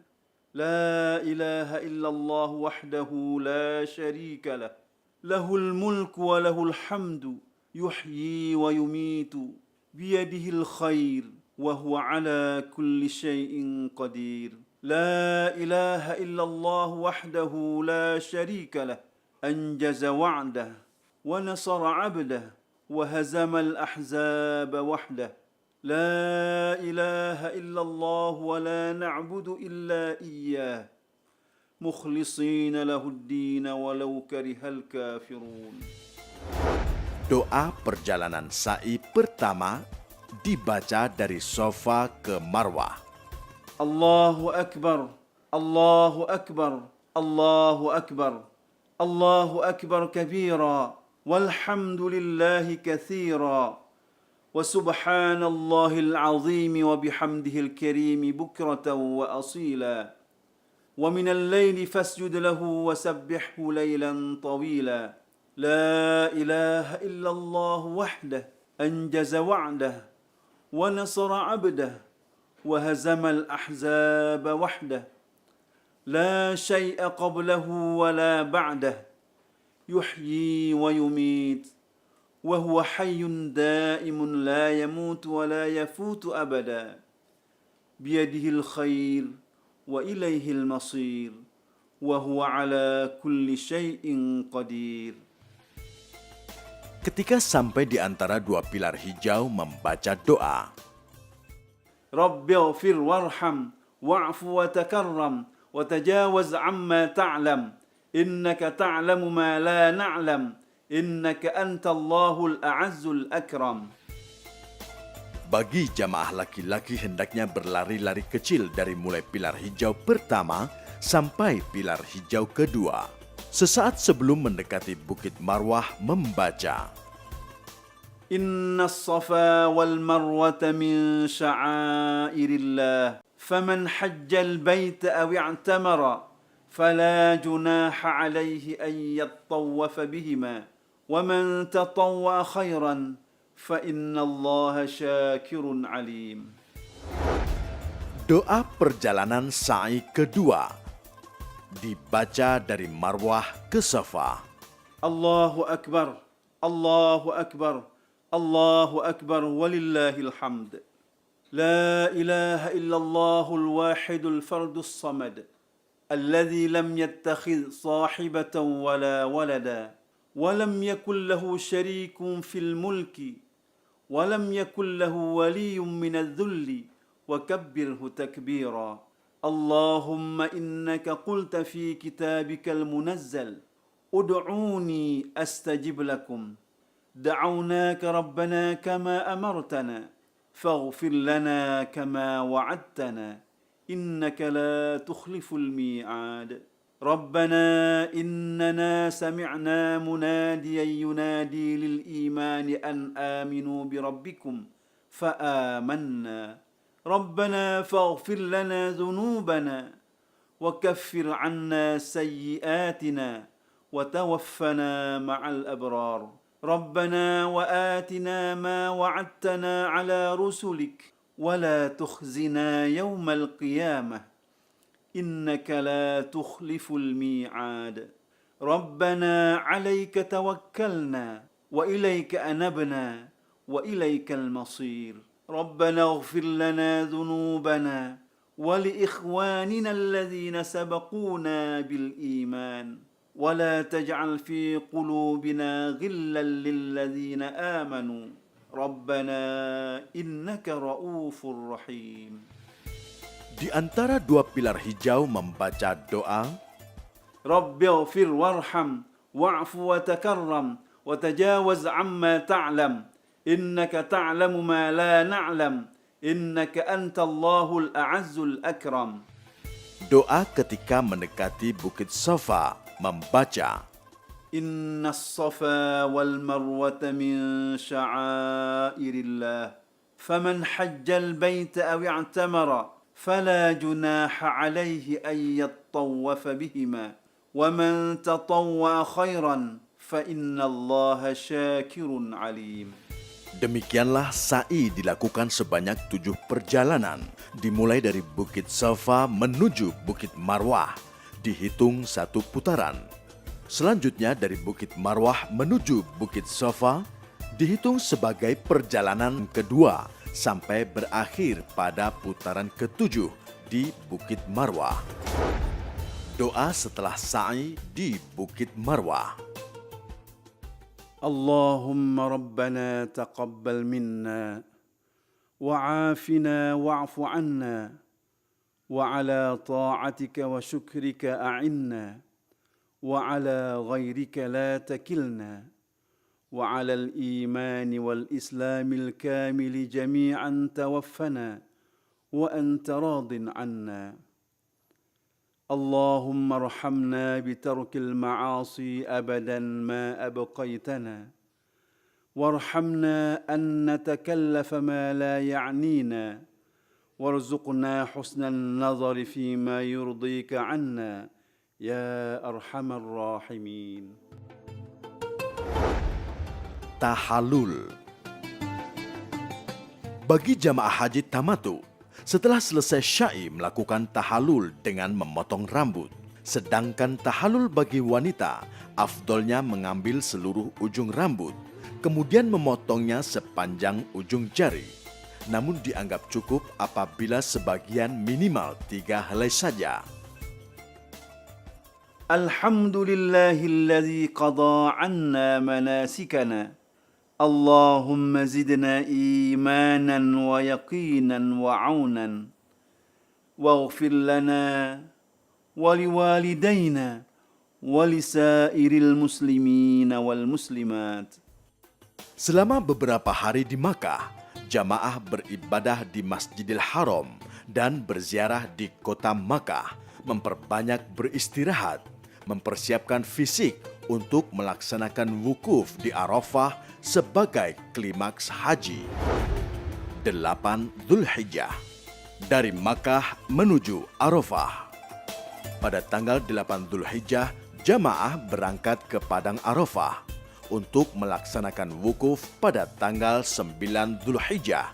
لا إله إلا الله وحده لا شريك له، له الملك وله الحمد، يحيي ويميت، بيده الخير وهو على كل شيء قدير. لا إله إلا الله وحده لا شريك له، أنجز وعده ونصر عبده وهزم الأحزاب وحده. لا إله إلا الله ولا نعبد إلا إياه مخلصين له الدين ولو كره الكافرون. Doa perjalanan sa'i pertama dibaca dari Safa ke Marwah. الله أكبر، الله أكبر، الله أكبر، الله أكبر كبيرا، والحمد لله كثيرا، وسبحان الله العظيم وبحمده الكريم بكرة وأصيلا. ومن الليل فاسجد له وسبحه ليلا طويلا. لا إله إلا الله وحده أنجز وعده ونصر عبده وهزم الأحزاب وحده. لا شيء قبله ولا بعده، يحيي ويميت وهو حي دائم لا يموت ولا يفوت أبدا. بيده الخير وإليه المصير وهو على كل شيء قدير. Ketika sampai di antara dua pilar hijau membaca doa. رب اغفر وارحم واعف وتكرم وتجاوز عما تعلم إنك تعلم ما لا نعلم إنك أنت الله الأعز الأكرم. Bagi jamaah laki-laki hendaknya berlari-lari kecil dari mulai pilar hijau pertama sampai pilar hijau kedua. Sesaat sebelum mendekati Bukit Marwah membaca. إن الصفا والمروة من شعائر الله فمن حج البيت أو اعتمر فلا جناح عليه أن يطوف بهما ومن تطوع خيرا فإن الله شاكر عليم. Doa perjalanan sa'i kedua dibaca dari Marwah ke Safa. الله أكبر، الله أكبر، الله أكبر ولله الحمد. لا إله إلا الله الواحد الفرد الصمد الذي لم يتخذ صاحبة ولا ولدا ولم يكن له شريك في الملك ولم يكن له ولي من الذل وكبره تكبيرا. اللهم إنك قلت في كتابك المنزل ادعوني أستجب لكم. دعوناك ربنا كما أمرتنا فاغفر لنا كما وعدتنا إنك لا تخلف الميعاد. ربنا إننا سمعنا مناديا ينادي للإيمان أن آمنوا بربكم فآمنا. ربنا فاغفر لنا ذنوبنا وكفر عنا سيئاتنا وتوفنا مع الأبرار. ربنا وآتنا ما وعدتنا على رسلك ولا تخزنا يوم القيامة إنك لا تخلف الميعاد. ربنا عليك توكلنا وإليك أنبنا وإليك المصير. ربنا اغفر لنا ذنوبنا ولإخواننا الذين سبقونا بالإيمان ولا تجعل في قلوبنا غلا للذين آمنوا ربنا إنك رؤوف رحيم. Di antara dua pilar hijau membaca doa. رب اغفر وارحم واعف وتكرم وتجاوز عما تعلم إنك تعلم ما لا نعلم إنك أنت الله الأعز الأكرم. Doa ketika mendekati Bukit Safa membaca. إن الصفا والمروة من شعائر الله فمن حج البيت أو اعتمر فلا جناح عليه أن يطوف بهما ومن تطوع خيرا فإن الله شاكر عليم. Demikianlah sa'i dilakukan sebanyak 7 perjalanan, dimulai dari Bukit Safa menuju Bukit Marwah, dihitung 1 putaran. Selanjutnya dari Bukit Marwah menuju Bukit Safa, dihitung sebagai perjalanan kedua sampai berakhir pada putaran ke-7 di Bukit Marwah. Doa setelah sa'i di Bukit Marwah. اللهم ربنا تقبل منا وعافنا واعف عنا وعلى طاعتك وشكرك أعنا وعلى غيرك لا تكلنا وعلى الإيمان والإسلام الكامل جميعا توفنا وأنت راض عنا اللهم ارحمنا بترك المعاصي أبدا ما أبقيتنا وارحمنا أن نتكلف ما لا يعنينا وارزقنا حسن النظر فيما يرضيك عنا يا أرحم الراحمين. Tahallul. Bagi jamaah haji tamatu, setelah selesai syai melakukan tahallul dengan memotong rambut. Sedangkan tahallul bagi wanita, afdolnya mengambil seluruh ujung rambut, kemudian memotongnya sepanjang ujung jari. Namun dianggap cukup apabila sebagian minimal 3 helai saja. Alhamdulillahilladzi qada anna manasikana. اللهم زدنا إيمانا ويقينا وعونا واغفر لنا ولوالدينا ولسائر المسلمين والمسلمات. Selama beberapa hari di Makkah, jamaah beribadah di Masjidil Haram dan berziarah di kota Makkah, memperbanyak beristirahat, mempersiapkan fisik untuk melaksanakan wukuf di Arafah sebagai klimaks haji. 8 Dzulhijjah. Dari Makkah menuju Arafah. Pada tanggal 8 Dzulhijjah, jamaah berangkat ke Padang Arafah untuk melaksanakan wukuf pada tanggal 9 Dzulhijjah.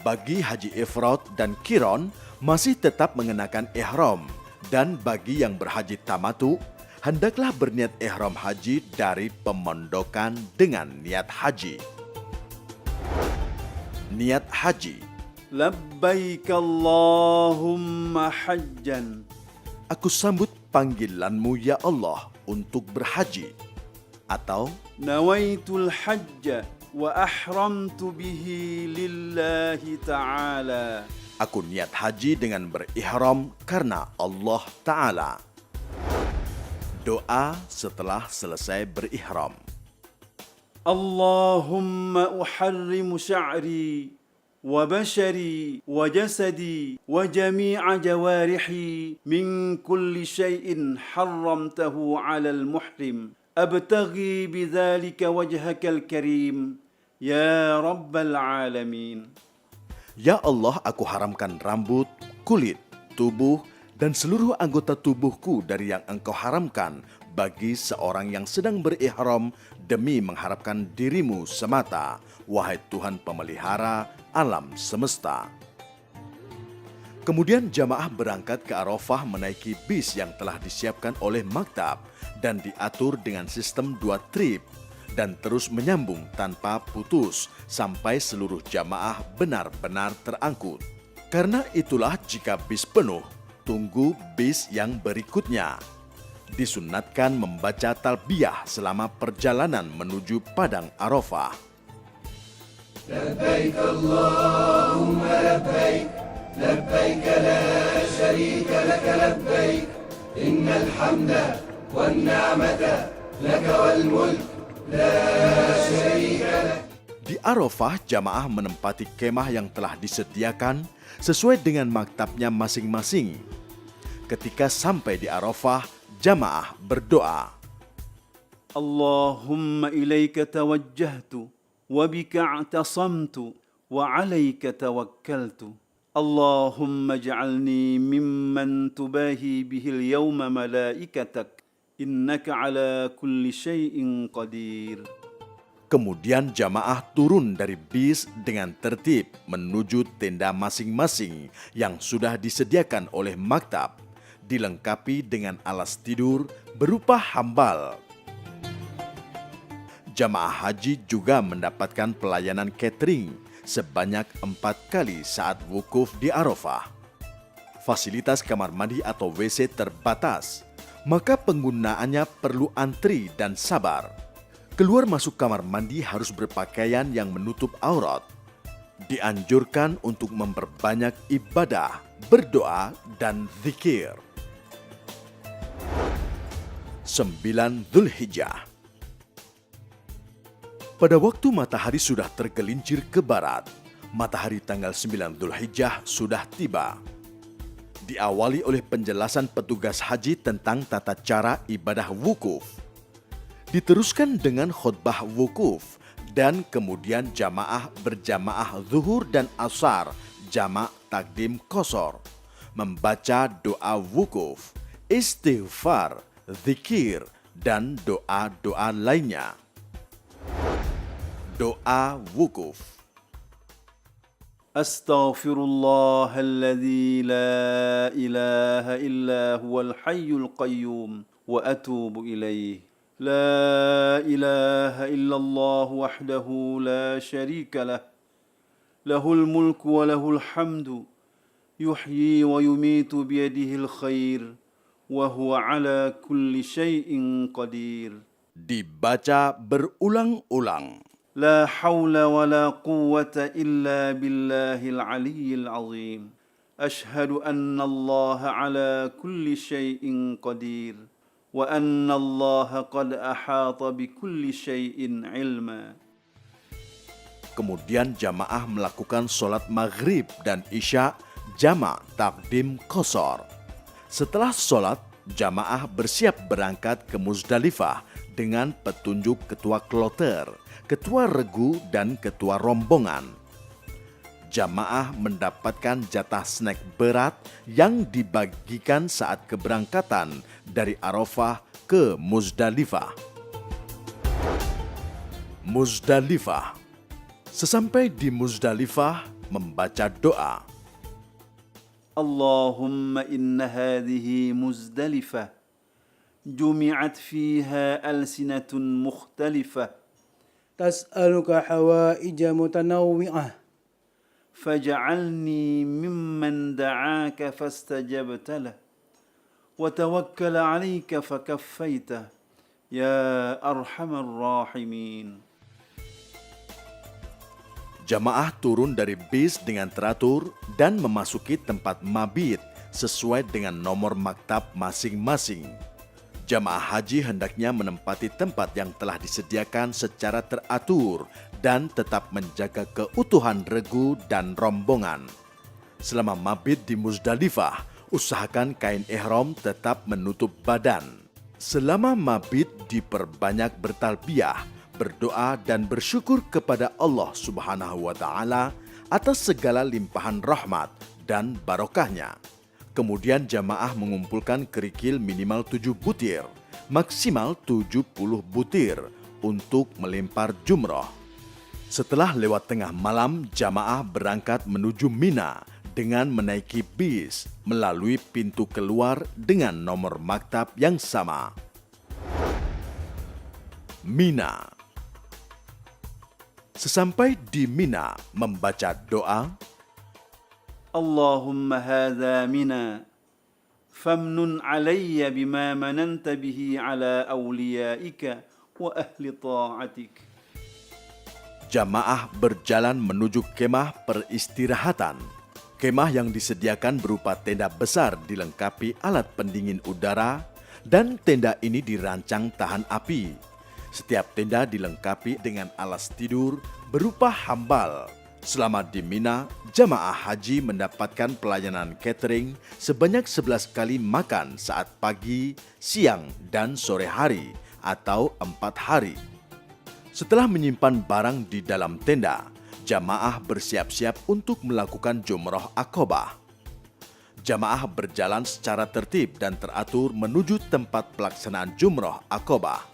Bagi haji ifrad dan qiron masih tetap mengenakan ihram, dan bagi yang berhaji tamatu hendaklah berniat ihram haji dari pemondokan dengan niat haji. Niat haji. Labbaik Allahumma hajjan. Aku sambut panggilanmu ya Allah untuk berhaji. Atau Nawaitul hajja wa ahramtu bihi lillahi ta'ala. aku niat haji dengan berihram karena Allah Ta'ala. Doa setelah selesai berihram. Allahumma uharrimu sya'ri wa bashari wa jasadi wa jami'a jawarihi min kulli syai'in harramtahu 'alal muhrim abtaghi bidzalika wajhakal karim ya rabbal alamin. Ya Allah, aku haramkan rambut, kulit, tubuh, dan seluruh anggota tubuhku dari yang Engkau haramkan bagi seorang yang sedang berihram demi mengharapkan dirimu semata, wahai Tuhan pemelihara alam semesta. Kemudian jamaah berangkat ke Arafah menaiki bis yang telah disiapkan oleh maktab dan diatur dengan sistem 2 trip dan terus menyambung tanpa putus sampai seluruh jamaah benar-benar terangkut. Karena itulah jika bis penuh, tunggu bis yang berikutnya. Disunnatkan membaca talbiyah selama perjalanan menuju Padang Arafah. لبيك اللهم لبيك لبيك لا شريك لك لبيك إن الحمد والنعمة لك والملك لا شريك لك. Di Arafah, jamaah menempati kemah yang telah disediakan sesuai dengan maktabnya masing-masing. Ketika sampai di Arafah, jamaah berdoa. Allahumma ilaika tawajjahtu wa bika i'tasamtu wa 'alaika tawakkaltu. اللهم اجعلني ممن تباهي به اليوم ملائكتك إنك على كل شيء قدير. Kemudian jamaah turun dari bis dengan tertib menuju tenda masing-masing yang sudah disediakan oleh maktab, dilengkapi dengan alas tidur berupa hambal. Jamaah haji juga mendapatkan pelayanan catering sebanyak 4 kali saat wukuf di Arafah. Fasilitas kamar mandi atau WC terbatas, maka penggunaannya perlu antri dan sabar. Keluar masuk kamar mandi harus berpakaian yang menutup aurat. Dianjurkan untuk memperbanyak ibadah, berdoa, dan zikir. 9 Dzulhijjah. Pada waktu matahari sudah tergelincir ke barat, matahari tanggal 9 Dzulhijjah sudah tiba. Diawali oleh penjelasan petugas haji tentang tata cara ibadah wukuf. Diteruskan dengan khutbah wukuf dan kemudian jamaah berjamaah zuhur dan asar, jamak takdim qashar, membaca doa wukuf, istighfar, zikir, dan doa-doa lainnya. Doa wukuf. أستغفر الله الذي لا إله إلا هو الحي القيوم وأتوب إليه لا إله إلا الله وحده لا شريك له له الملك وله الحمد يحيي ويميت بيده الخير وهو على كل شيء قدير. Dibaca berulang-ulang. لا حول ولا قوة إلا بالله العلي العظيم أشهد أن الله على كل شيء قدير وأن الله قد أحاط بكل شيء علما. Kemudian jamaah melakukan sholat maghrib dan isya jamak takdim qashar. Setelah sholat, jamaah bersiap berangkat ke Muzdalifah dengan petunjuk ketua kloter, ketua regu, dan ketua rombongan. Jamaah mendapatkan jatah snack berat yang dibagikan saat keberangkatan dari Arafah ke Muzdalifah. Muzdalifah. Sesampai di Muzdalifah, membaca doa. اللهم إن هذه مزدلفة جمعت فيها ألسنة مختلفة تسألك حوائج متنوعة فاجعلني ممن دعاك فاستجبت له وتوكل عليك فكفيته يا أرحم الراحمين. Jamaah turun dari bis dengan teratur dan memasuki tempat mabit sesuai dengan nomor maktab masing-masing. Jamaah haji hendaknya menempati tempat yang telah disediakan secara teratur dan tetap menjaga keutuhan regu dan rombongan. Selama mabit di Muzdalifah, usahakan kain ihram tetap menutup badan. Selama mabit diperbanyak bertalbiyah, berdoa dan bersyukur kepada Allah Subhanahu wa Ta'ala atas segala limpahan rahmat dan barokahnya. Kemudian jamaah mengumpulkan kerikil minimal 7 butir, maksimal 70 butir untuk melempar jumroh. Setelah lewat tengah malam, jamaah berangkat menuju Mina dengan menaiki bis melalui pintu keluar dengan nomor maktab yang sama. Mina. Sesampai di Mina, membaca doa, اللهم هذا منى فامنن علي بما مننت به على أوليائك وأهل طاعتك. Jamaah berjalan menuju kemah peristirahatan. Kemah yang disediakan berupa tenda besar dilengkapi alat pendingin udara dan tenda ini dirancang tahan api. Setiap tenda dilengkapi dengan alas tidur berupa hambal. Selama di Mina, jamaah haji mendapatkan pelayanan catering sebanyak 11 kali makan saat pagi, siang, dan sore hari atau 4 hari. Setelah menyimpan barang di dalam tenda, jamaah bersiap-siap untuk melakukan Jumrah Aqabah. Jamaah berjalan secara tertib dan teratur menuju tempat pelaksanaan Jumrah Aqabah.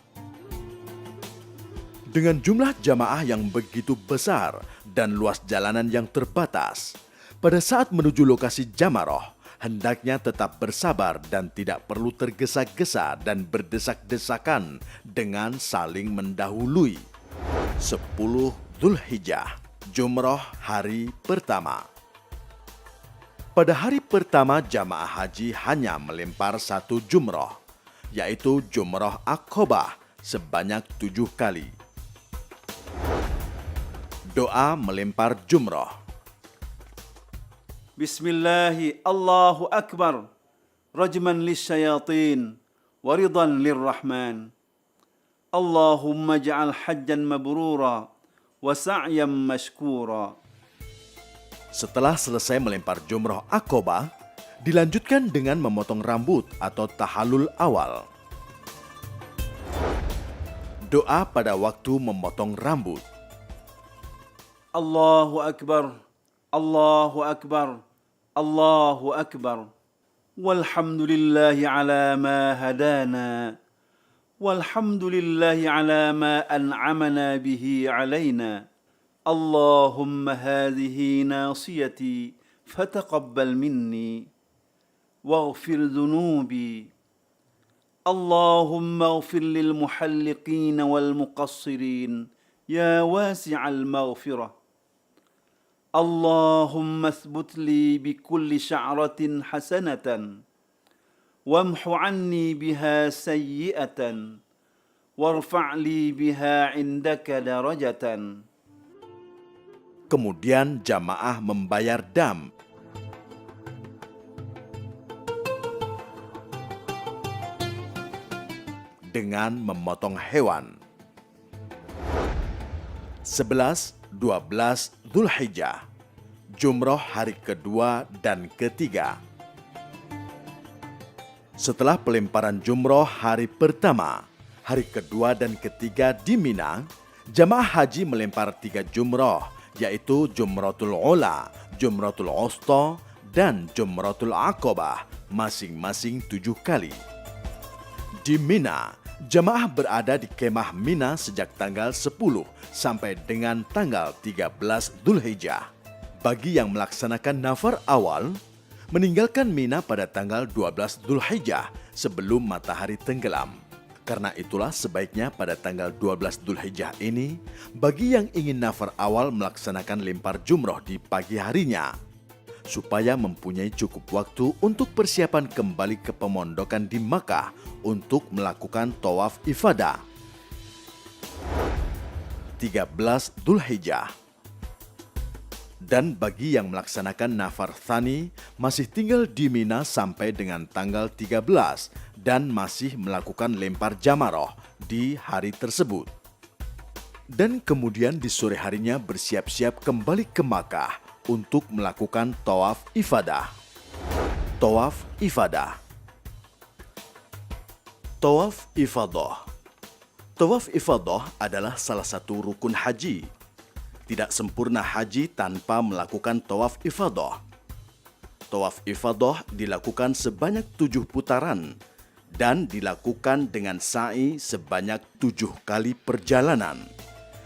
Dengan jumlah jamaah yang begitu besar dan luas jalanan yang terbatas, pada saat menuju lokasi Jamarah, hendaknya tetap bersabar dan tidak perlu tergesa-gesa dan berdesak-desakan dengan saling mendahului. 10 Dzulhijjah, Jumrah hari pertama. Pada hari pertama jamaah haji hanya melempar satu jumrah, yaitu Jumrah Aqabah sebanyak 7 kali. Doa melempar jumrah. Bismillahi Allahu Akbar, rajman lisyayatin, waridan lirrahman. Allahumma ja'al hajjan mabrura, wa sa'yan mashkura. Setelah selesai melempar Jumrah Aqabah, dilanjutkan dengan memotong rambut atau tahallul awal. Doa pada waktu memotong rambut. Allahu Akbar, Allahu Akbar, Allahu Akbar. Walhamdulillahi ala ma hadana. Walhamdulillahi ala ma an'amana bihi alayna. Allahumma hadhihi nasiyati fataqabbal minni waghfir dhunubi. Allahumma ighfir lil muhalliqin wal muqassirin ya wasi'al maghfirah. اللهم اثبت لي بكل شعرة حسنة وامح عني بها سيئة وارفع لي بها عندك درجة. Kemudian jamaah membayar dam. Dengan memotong hewan. 11, 12 Dzulhijjah, Jumrah hari kedua dan ketiga. Setelah pelemparan Jumrah hari pertama, hari kedua dan ketiga di Mina, jamaah haji melempar 3 jumrah, yaitu Jumratul Ula, Jumratul Wusta, dan Jumratul Aqabah, masing-masing 7 kali. Di Mina, jamaah berada di kemah Mina sejak tanggal 10 sampai dengan tanggal 13 Dzulhijjah. Bagi yang melaksanakan nafar awal, meninggalkan Mina pada tanggal 12 Dzulhijjah sebelum matahari tenggelam. Karena itulah sebaiknya pada tanggal 12 Dzulhijjah ini, bagi yang ingin nafar awal melaksanakan lempar jumrah di pagi harinya, supaya mempunyai cukup waktu untuk persiapan kembali ke pemondokan di Makkah untuk melakukan tawaf ifadah. 13 Dzulhijjah. Dan bagi yang melaksanakan nafar tsani masih tinggal di Mina sampai dengan tanggal 13 dan masih melakukan lempar jamarah di hari tersebut. Dan kemudian di sore harinya bersiap-siap kembali ke Makkah untuk melakukan tawaf ifadah. Tawaf ifadah. Tawaf ifadah. Tawaf ifadah adalah salah satu rukun haji. Tidak sempurna haji tanpa melakukan tawaf ifadah. Tawaf ifadah dilakukan sebanyak 7 putaran dan dilakukan dengan sa'i sebanyak 7 kali perjalanan,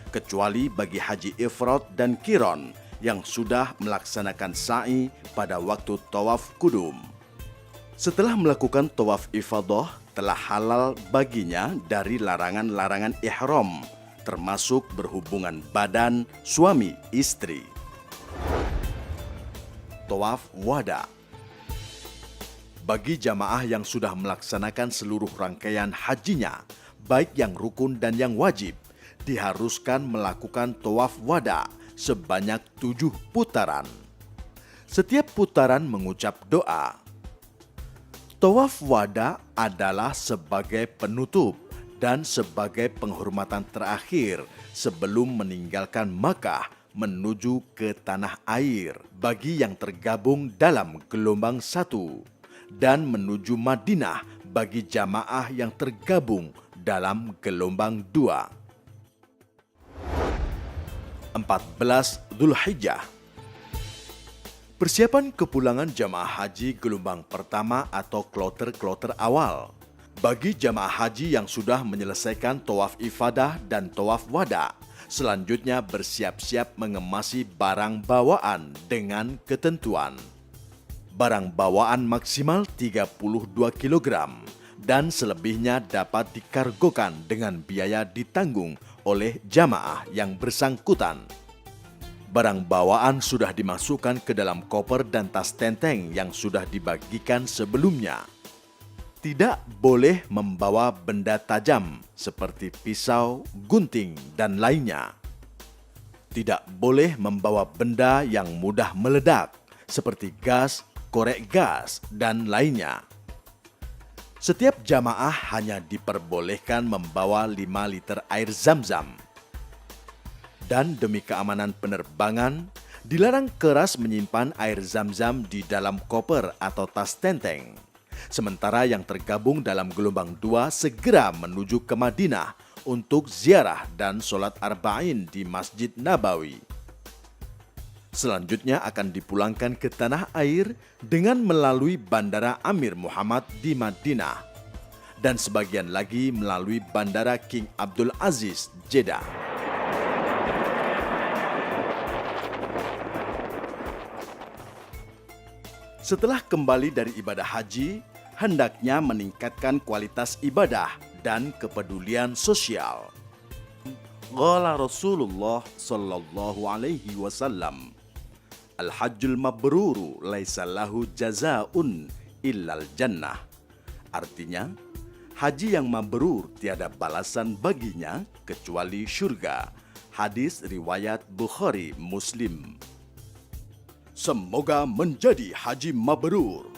kecuali bagi haji ifrad dan qiran yang sudah melaksanakan sa'i pada waktu tawaf kudum. Setelah melakukan tawaf ifadah, telah halal baginya dari larangan-larangan ihram, termasuk berhubungan badan suami istri. Tawaf wada. Bagi jamaah yang sudah melaksanakan seluruh rangkaian hajinya, baik yang rukun dan yang wajib, diharuskan melakukan tawaf wada sebanyak 7 putaran. Setiap putaran mengucap doa. Tawaf wada adalah sebagai penutup dan sebagai penghormatan terakhir sebelum meninggalkan Makkah menuju ke tanah air bagi yang tergabung dalam gelombang 1 dan menuju Madinah bagi jamaah yang tergabung dalam gelombang 2. 14 Dzulhijjah. Persiapan kepulangan jamaah haji gelombang pertama atau kloter-kloter awal. Bagi jamaah haji yang sudah menyelesaikan tawaf ifadah dan tawaf wada, selanjutnya bersiap-siap mengemasi barang bawaan dengan ketentuan. Barang bawaan maksimal 32 kg dan selebihnya dapat dikargokan dengan biaya ditanggung oleh jamaah yang bersangkutan. Barang bawaan sudah dimasukkan ke dalam koper dan tas tenteng yang sudah dibagikan sebelumnya. Tidak boleh membawa benda tajam seperti pisau, gunting, dan lainnya. Tidak boleh membawa benda yang mudah meledak seperti gas, korek gas, dan lainnya. Setiap jamaah hanya diperbolehkan membawa 5 liter air zam-zam. Dan demi keamanan penerbangan, dilarang keras menyimpan air zam-zam di dalam koper atau tas tenteng. Sementara yang tergabung dalam gelombang 2 segera menuju ke Madinah untuk ziarah dan sholat arba'in di Masjid Nabawi. Selanjutnya akan dipulangkan ke tanah air dengan melalui Bandara Amir Muhammad di Madinah dan sebagian lagi melalui Bandara King Abdul Aziz, Jeddah. Setelah kembali dari ibadah haji, hendaknya meningkatkan kualitas ibadah dan kepedulian sosial. Qala Rasulullah sallallahu alaihi wasallam, Al-hajjul mabruru laisa lahu jazaun illal jannah. Artinya, haji yang mabrur tiada balasan baginya kecuali syurga. Hadis riwayat Bukhari Muslim. Semoga menjadi haji mabrur.